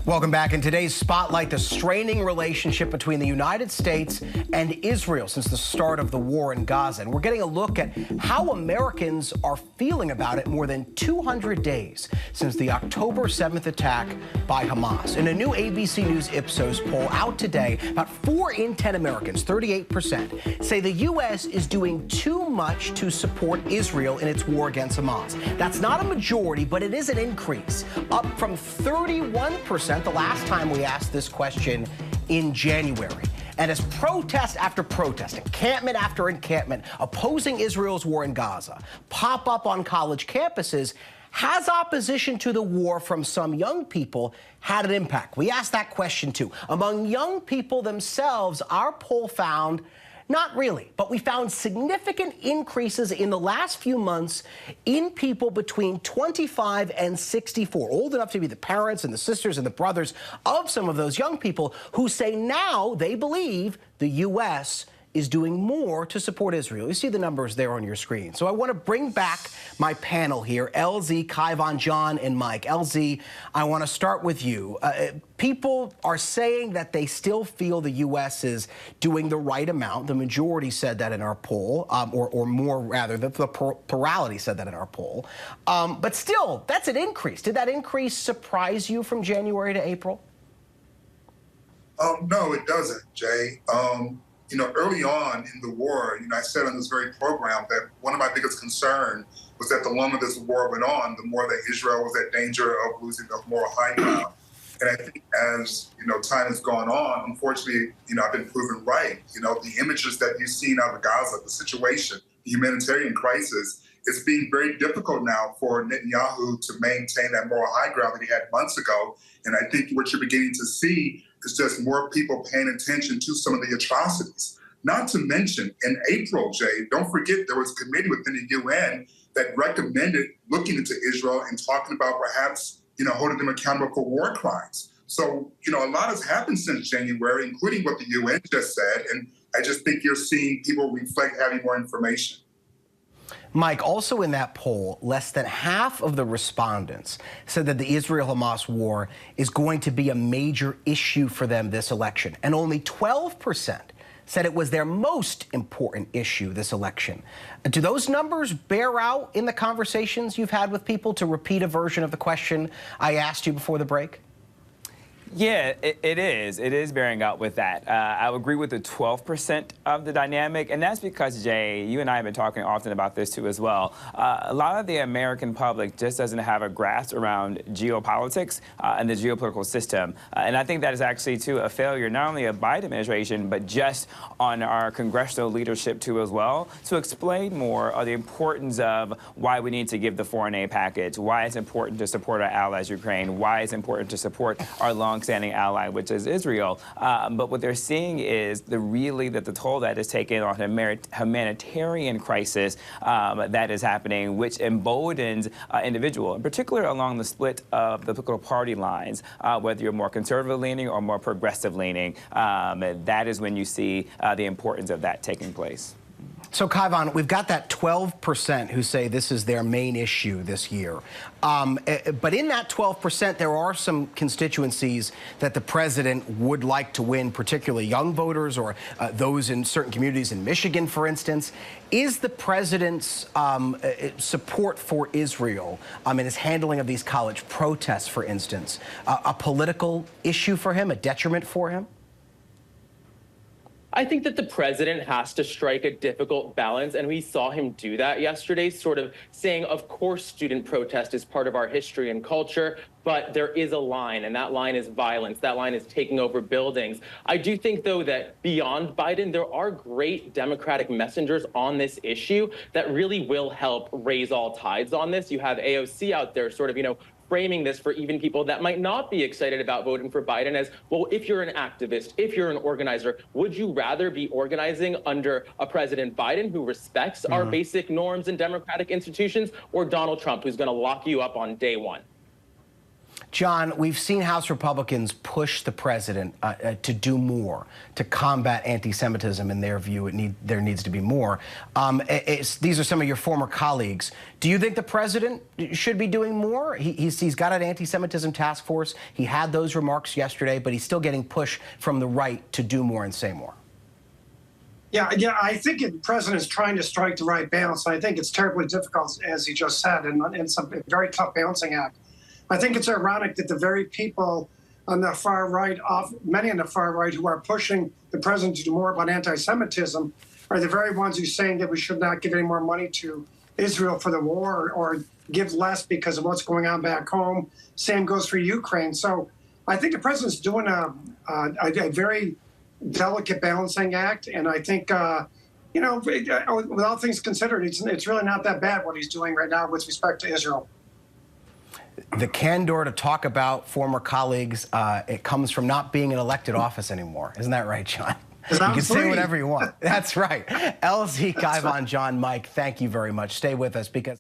Welcome back. In today's Spotlight, the straining relationship between the United States and Israel since the start of the war in Gaza. And we're getting a look at how Americans are feeling about it more than 200 days since the October 7th attack by Hamas. In a new ABC News Ipsos poll out today, about 4 in 10 Americans, 38%, say the U.S. is doing too much to support Israel in its war against Hamas. That's not a majority, but it is an increase, up from 31% the last time we asked this question in January. And as protest after protest, encampment after encampment opposing Israel's war in Gaza pop up on college campuses, has opposition to the war from some young people had an impact? We asked that question too. Among young people themselves, our poll found not really, but we found significant increases in the last few months in people between 25 and 64, old enough to be the parents and the sisters and the brothers of some of those young people who say now they believe the U.S. is doing more to support Israel. You see the numbers there on your screen. So I want to bring back my panel here, LZ, Kaivan, John, and Mike. LZ, I want to start with you. People are saying that they still feel the U.S. is doing the right amount. The majority said that in our poll, or more rather, the plurality said that in our poll. But still, that's an increase. Did that increase surprise you from January to April? No, it doesn't, Jay. You know, early on in the war, I said on this very program that one of my biggest concerns was that the longer this war went on, the more that Israel was at danger of losing the moral high ground. And I think as, time has gone on, unfortunately, I've been proven right. The images that you've seen out of Gaza, the situation, the humanitarian crisis, it's being very difficult now for Netanyahu to maintain that moral high ground that he had months ago. And I think what you're beginning to see is just more people paying attention to some of the atrocities. Not to mention, in April, Jay, don't forget there was a committee within the UN that recommended looking into Israel and talking about perhaps, holding them accountable for war crimes. So, a lot has happened since January, including what the UN just said. And I just think you're seeing people reflect having more information. Mike, also in that poll, less than half of the respondents said that the Israel-Hamas war is going to be a major issue for them this election. And only 12% said it was their most important issue this election. Do those numbers bear out in the conversations you've had with people? To repeat a version of the question I asked you before the break? Yeah, it is. It is bearing out with that. I would agree with the 12% of the dynamic, and that's because, Jay, you and I have been talking often about this too as well. A lot of the American public just doesn't have a grasp around geopolitics and the geopolitical system. And I think that is actually, too, a failure not only of Biden administration, but just on our congressional leadership, too, as well, to explain more of the importance of why we need to give the foreign aid package, why it's important to support our allies, Ukraine, why it's important to support our long-standing ally, which is Israel. But what they're seeing is the toll that is taken on a humanitarian crisis that is happening, which emboldens individual, in particular along the split of the political party lines, whether you're more conservative-leaning or more progressive-leaning. That is when you see the importance of that taking place. So, Kaivan, we've got that 12% who say this is their main issue this year. But in that 12%, there are some constituencies that the president would like to win, particularly young voters or those in certain communities in Michigan, for instance. Is the president's support for Israel and his handling of these college protests, for instance, a political issue for him, a detriment for him? I think that the president has to strike a difficult balance, and we saw him do that yesterday, sort of saying, of course, student protest is part of our history and culture, but there is a line, and that line is violence. That line is taking over buildings. I do think, though, that beyond Biden, there are great Democratic messengers on this issue that really will help raise all tides on this. You have AOC out there sort of, framing this for even people that might not be excited about voting for Biden as, well, if you're an activist, if you're an organizer, would you rather be organizing under a President Biden who respects our basic norms and democratic institutions, or Donald Trump, who's going to lock you up on day one? John, we've seen House Republicans push the president to do more to combat anti-Semitism. In their view, there needs to be more. These are some of your former colleagues. Do you think the president should be doing more? He's got an anti-Semitism task force. He had those remarks yesterday, but he's still getting push from the right to do more and say more. Yeah, I think the president is trying to strike the right balance. I think it's terribly difficult, as he just said, and it's a very tough balancing act. I think it's ironic that the very people on the far right, many on the far right, who are pushing the president to do more about anti-Semitism are the very ones who are saying that we should not give any more money to Israel for the war or give less because of what's going on back home. Same goes for Ukraine. So I think the president's doing a very delicate balancing act. And I think, with all things considered, it's really not that bad what he's doing right now with respect to Israel. The candor to talk about former colleagues, it comes from not being in elected office anymore. Isn't that right, John? You can say whatever you want. That's right. LZ, Kaivan, John, Mike, thank you very much. Stay with us because